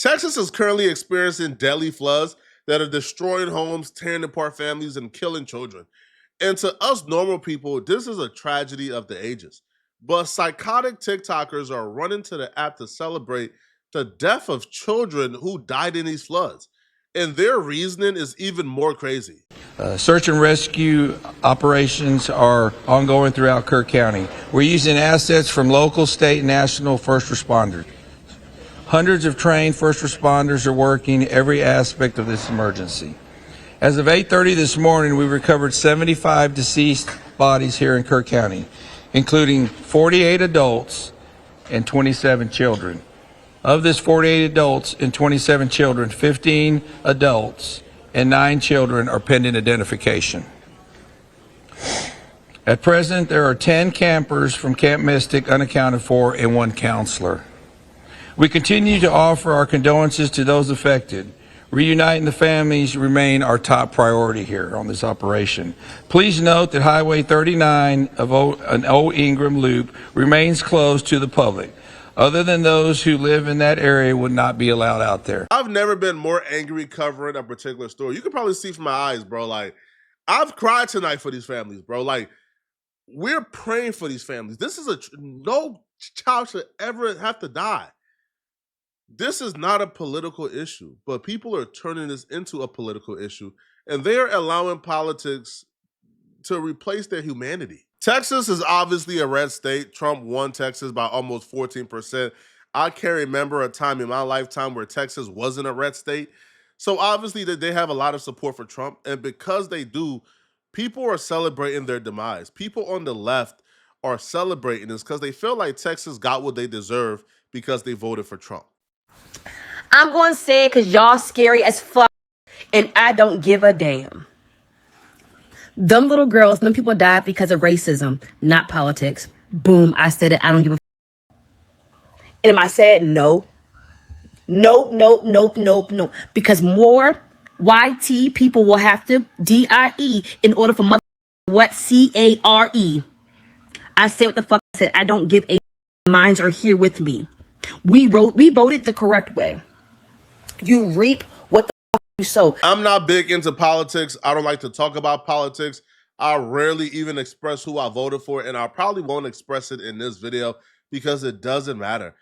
Texas is currently experiencing deadly floods that are destroying homes, tearing apart families, and killing children. And to us normal people, this is a tragedy of the ages. But psychotic TikTokers are running to the app to celebrate the death of children who died in these floods. And their reasoning is even more crazy. Search and rescue operations are ongoing throughout Kirk County. We're using assets from local, state, and national first responders. Hundreds of trained first responders are working every aspect of this emergency. As of 8:30 this morning, we recovered 75 deceased bodies here in Kirk County, including 48 adults and 27 children. Of this 48 adults and 27 children, 15 adults and 9 children are pending identification. At present, there are 10 campers from Camp Mystic unaccounted for and 1 counselor. We continue to offer our condolences to those affected. Reuniting the families remain our top priority here on this operation. Please note that Highway 39 of an Old Ingram Loop remains closed to the public. Other than those who live in that area would not be allowed out there. I've never been more angry covering a particular story. You can probably see from my eyes, bro. Like, I've cried tonight for these families, bro. Like, we're praying for these families. This is no child should ever have to die. This is not a political issue, but people are turning this into a political issue, and they're allowing politics to replace their humanity. Texas is obviously a red state. Trump won Texas by almost 14%. I can't remember a time in my lifetime where Texas wasn't a red state. So obviously that they have a lot of support for Trump, and because they do, people are celebrating their demise. People on the left are celebrating this because they feel like Texas got what they deserve because they voted for Trump. I'm going to say it because y'all scary as fuck, and I don't give a damn. Them little girls, them people died because of racism, not politics. Boom, I said it. I don't give a fuck. And I said no. Nope, nope, nope, nope, nope. Because more YT people will have to DIE in order for mother what CARE. I said what the fuck I said. I don't give a minds are here with me. We voted the correct way. You reap what the fuck you sow. I'm not big into politics. I don't like to talk about politics. I rarely even express who I voted for, and I probably won't express it in this video because it doesn't matter.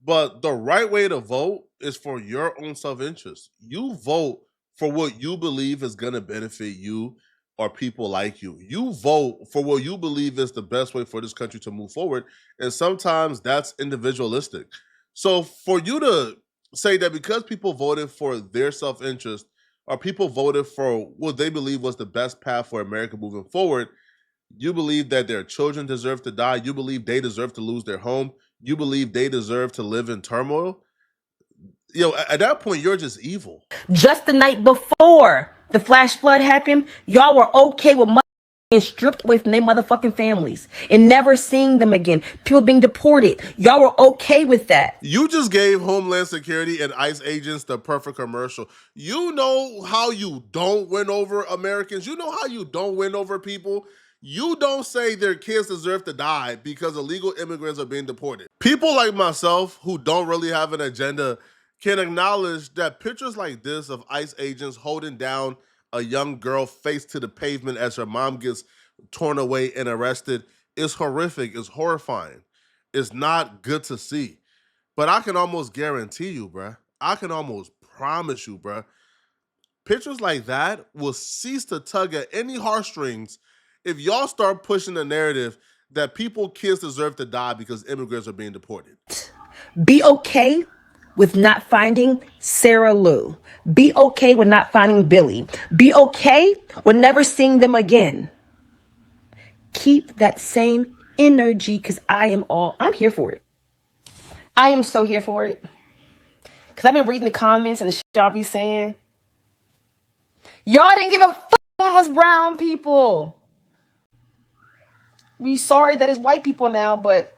But the right way to vote is for your own self-interest. You vote for what you believe is going to benefit you or people like you. You vote for what you believe is the best way for this country to move forward, and sometimes that's individualistic. So for you to say that because people voted for their self-interest or people voted for what they believe was the best path for America moving forward, you believe that their children deserve to die, you believe they deserve to lose their home, you believe they deserve to live in turmoil, at that point, you're just evil. Just the night before the flash flood happened, y'all were okay with being stripped away from their motherfucking families and never seeing them again. People being deported. Y'all were okay with that. You just gave Homeland Security and ICE agents the perfect commercial. You know how you don't win over Americans. You know how you don't win over people. You don't say their kids deserve to die because illegal immigrants are being deported. People like myself who don't really have an agenda can acknowledge that pictures like this of ICE agents holding down a young girl face to the pavement as her mom gets torn away and arrested is horrific, is horrifying. It's not good to see. But I can almost guarantee you, bruh, I can almost promise you, bruh, pictures like that will cease to tug at any heartstrings if y'all start pushing the narrative that kids deserve to die because immigrants are being deported. Be okay with not finding Sarah Lou. Be okay with not finding Billy. Be okay with never seeing them again. Keep that same energy because I'm here for it. I am so here for it. Because I've been reading the comments and the shit y'all be saying. Y'all didn't give a fuck about us brown people. We sorry that it's white people now, but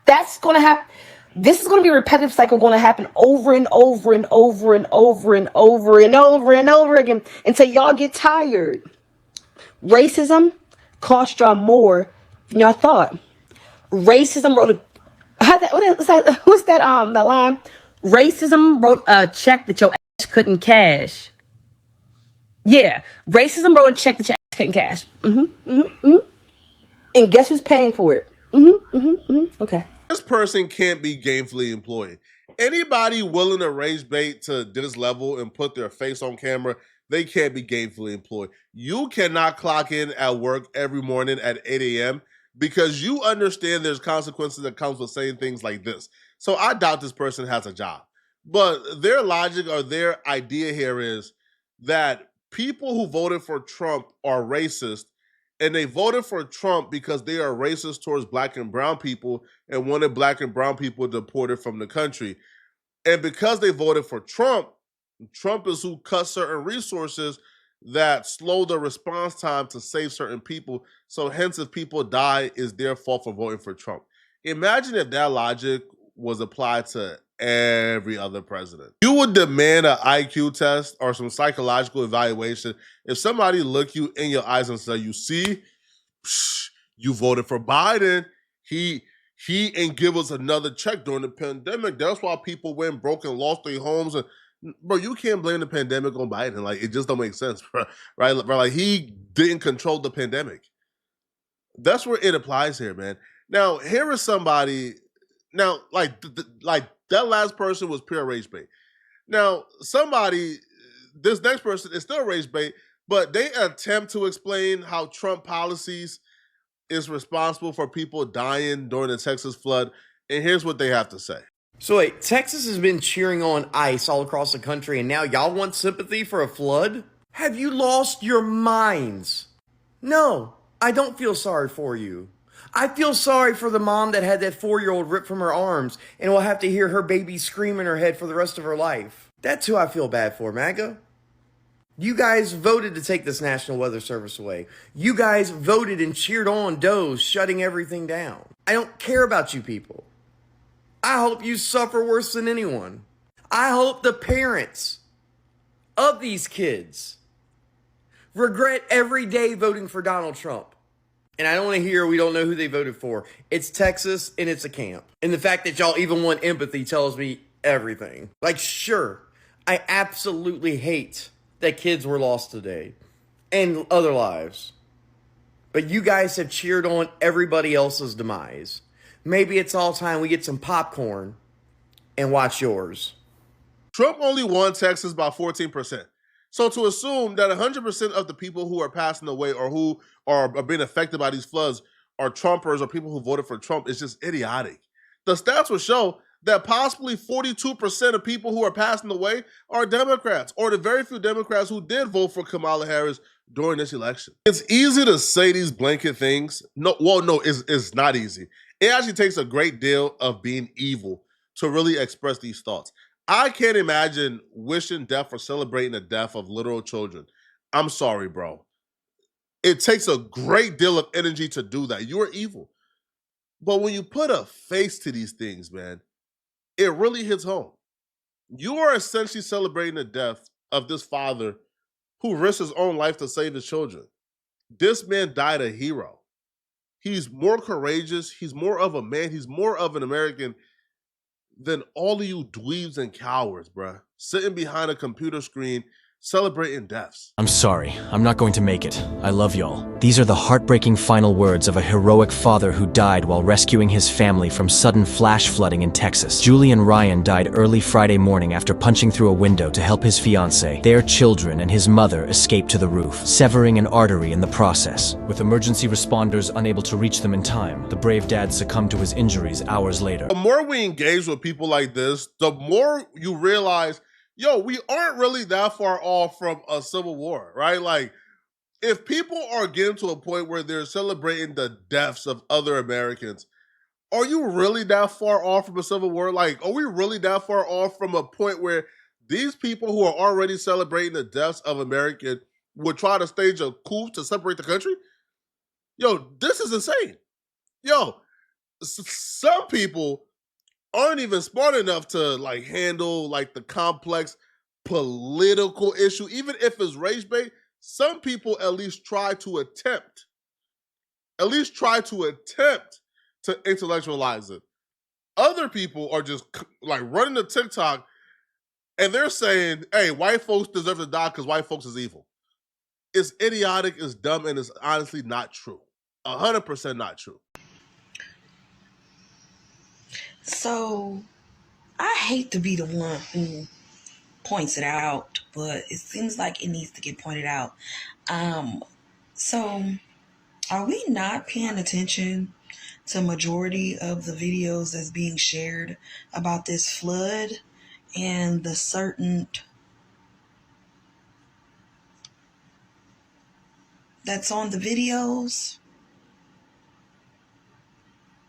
that's going to happen. This is going to be a repetitive cycle going to happen over and over and over and over and over and over and over again until y'all get tired. Racism cost y'all more than y'all thought. Racism wrote who's that that line? Racism wrote a check that your ass couldn't cash. Yeah, racism wrote a check that your ass couldn't cash. And guess who's paying for it? Okay. This person can't be gainfully employed. Anybody willing to raise bait to this level and put their face on camera, they can't be gainfully employed. You cannot clock in at work every morning at 8 a.m. because you understand there's consequences that comes with saying things like this. So I doubt this person has a job. But their logic or their idea here is that people who voted for Trump are racist, and they voted for Trump because they are racist towards black and brown people and wanted black and brown people deported from the country. And because they voted for Trump, Trump is who cut certain resources that slow the response time to save certain people. So hence, if people die, it's their fault for voting for Trump. Imagine if that logic was applied to every other president. You would demand an IQ test or some psychological evaluation if somebody looked you in your eyes and said, "You see, you voted for Biden. He ain't give us another check during the pandemic. That's why people went broke and lost their homes." And bro, you can't blame the pandemic on Biden. Like, it just don't make sense, bro. Right? Bro, like, he didn't control the pandemic. That's where it applies here, man. Now, here is somebody. Now, like that last person was pure rage bait. Now, this next person is still rage bait, but they attempt to explain how Trump policies is responsible for people dying during the Texas flood. And here's what they have to say. So wait, Texas has been cheering on ICE all across the country, and now y'all want sympathy for a flood? Have you lost your minds? No, I don't feel sorry for you. I feel sorry for the mom that had that 4-year-old ripped from her arms and will have to hear her baby scream in her head for the rest of her life. That's who I feel bad for, MAGA. You guys voted to take this National Weather Service away. You guys voted and cheered on Doe's shutting everything down. I don't care about you people. I hope you suffer worse than anyone. I hope the parents of these kids regret every day voting for Donald Trump. And I don't want to hear we don't know who they voted for. It's Texas and it's a camp. And the fact that y'all even want empathy tells me everything. Like, sure, I absolutely hate that kids were lost today and other lives. But you guys have cheered on everybody else's demise. Maybe it's all time we get some popcorn and watch yours. Trump only won Texas by 14%. So to assume that 100% of the people who are passing away or who are being affected by these floods are Trumpers or people who voted for Trump is just idiotic. The stats will show that possibly 42% of people who are passing away are Democrats, or the very few Democrats who did vote for Kamala Harris during this election. It's easy to say these blanket things. No, it's not easy. It actually takes a great deal of being evil to really express these thoughts. I can't imagine wishing death or celebrating the death of literal children. I'm sorry, bro. It takes a great deal of energy to do that. You are evil. But when you put a face to these things, man, it really hits home. You are essentially celebrating the death of this father who risked his own life to save his children. This man died a hero. He's more courageous. He's more of a man. He's more of an American than all of you dweebs and cowards, bruh. Sitting behind a computer screen celebrating deaths. I'm sorry, I'm not going to make it. I love y'all. These are the heartbreaking final words of a heroic father who died while rescuing his family from sudden flash flooding in Texas. Julian Ryan died early Friday morning after punching through a window to help his fiancée. Their children and his mother escaped to the roof, severing an artery in the process. With emergency responders unable to reach them in time, the brave dad succumbed to his injuries hours later. The more we engage with people like this, the more you realize, yo, we aren't really that far off from a civil war, right? Like, if people are getting to a point where they're celebrating the deaths of other Americans, are you really that far off from a civil war? Like, are we really that far off from a point where these people who are already celebrating the deaths of Americans would try to stage a coup to separate the country? Yo, this is insane. Yo, some people aren't even smart enough to like handle like the complex political issue, even if it's race bait. Some people at least try to attempt to intellectualize it. Other people are just like running to TikTok and they're saying, hey, white folks deserve to die because white folks is evil. It's idiotic, it's dumb, and it's honestly not true. 100% not true. So I hate to be the one who points it out, but it seems like it needs to get pointed out. So are we not paying attention to majority of the videos that's being shared about this flood and the certain that's on the videos?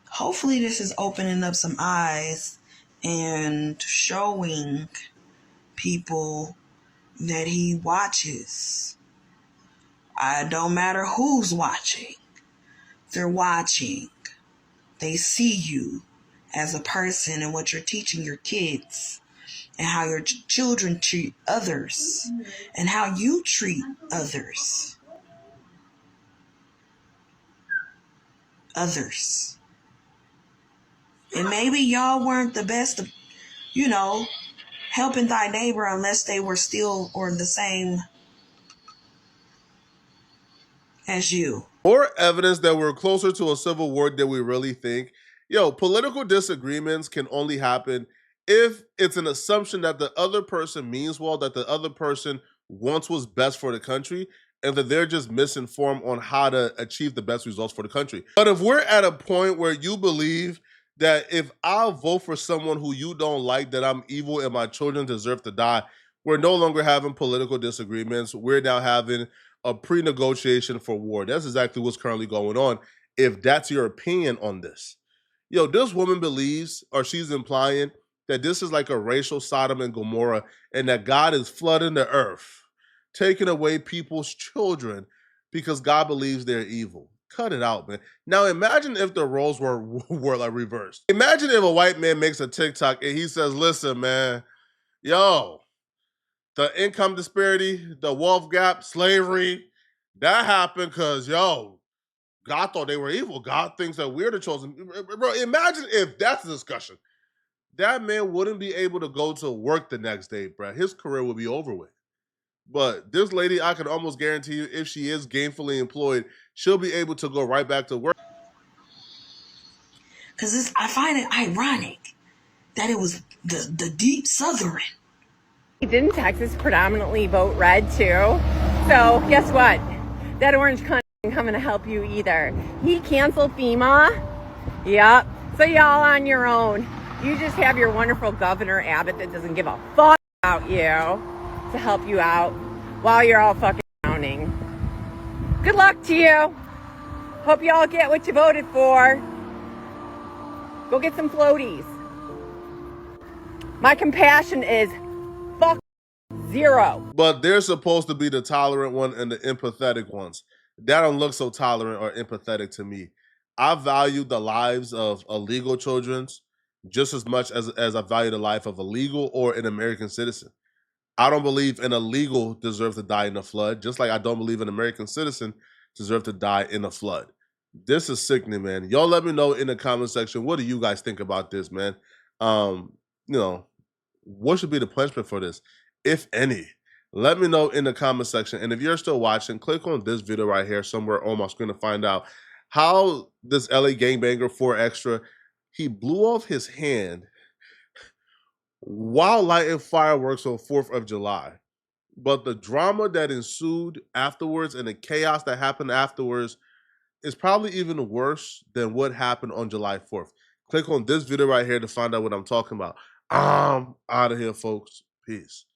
Hopefully this is opening up some eyes and showing people that he watches. I don't matter who's watching. They're watching. They see you as a person and what you're teaching your kids and how your children treat others and how you treat others. And maybe y'all weren't the best of, helping thy neighbor unless they were still or the same as you. More evidence that we're closer to a civil war than we really think. Political disagreements can only happen if it's an assumption that the other person means well, that the other person wants what's best for the country, and that they're just misinformed on how to achieve the best results for the country. But if we're at a point where you believe that if I vote for someone who you don't like, that I'm evil and my children deserve to die, we're no longer having political disagreements. We're now having a pre-negotiation for war. That's exactly what's currently going on. If that's your opinion on this, this woman believes, or she's implying, that this is like a racial Sodom and Gomorrah, and that God is flooding the earth, taking away people's children because God believes they're evil. Cut it out, man. Now imagine if the roles were like reversed. Imagine if a white man makes a TikTok and he says, "Listen, man, the income disparity, the wealth gap, slavery, that happened because, God thought they were evil. God thinks that we're the chosen." Bro, imagine if that's the discussion. That man wouldn't be able to go to work the next day, bro. His career would be over with. But this lady, I can almost guarantee you, if she is gainfully employed, she'll be able to go right back to work. Because I find it ironic that it was the deep Southern. Didn't Texas predominantly vote red too? So guess what? That orange cunt isn't coming to help you either. He canceled FEMA. Yep. So y'all on your own. You just have your wonderful Governor Abbott that doesn't give a fuck about you to help you out while you're all fucking drowning. Good luck to you. Hope y'all get what you voted for. Go get some floaties. My compassion is fuck zero. But they're supposed to be the tolerant one and the empathetic ones. That don't look so tolerant or empathetic to me. I value the lives of illegal children just as much as I value the life of a legal or an American citizen. I don't believe an illegal deserves to die in a flood, just like I don't believe an American citizen deserves to die in a flood. This is sickening, man. Y'all let me know in the comment section, what do you guys think about this, man? What should be the punishment for this, if any? Let me know in the comment section. And if you're still watching, click on this video right here somewhere on my screen to find out how this LA gangbanger 4 Extra, he blew off his hand while lighting fireworks on 4th of July. But the drama that ensued afterwards and the chaos that happened afterwards is probably even worse than what happened on July 4th. Click on this video right here to find out what I'm talking about. I'm out of here, folks. Peace.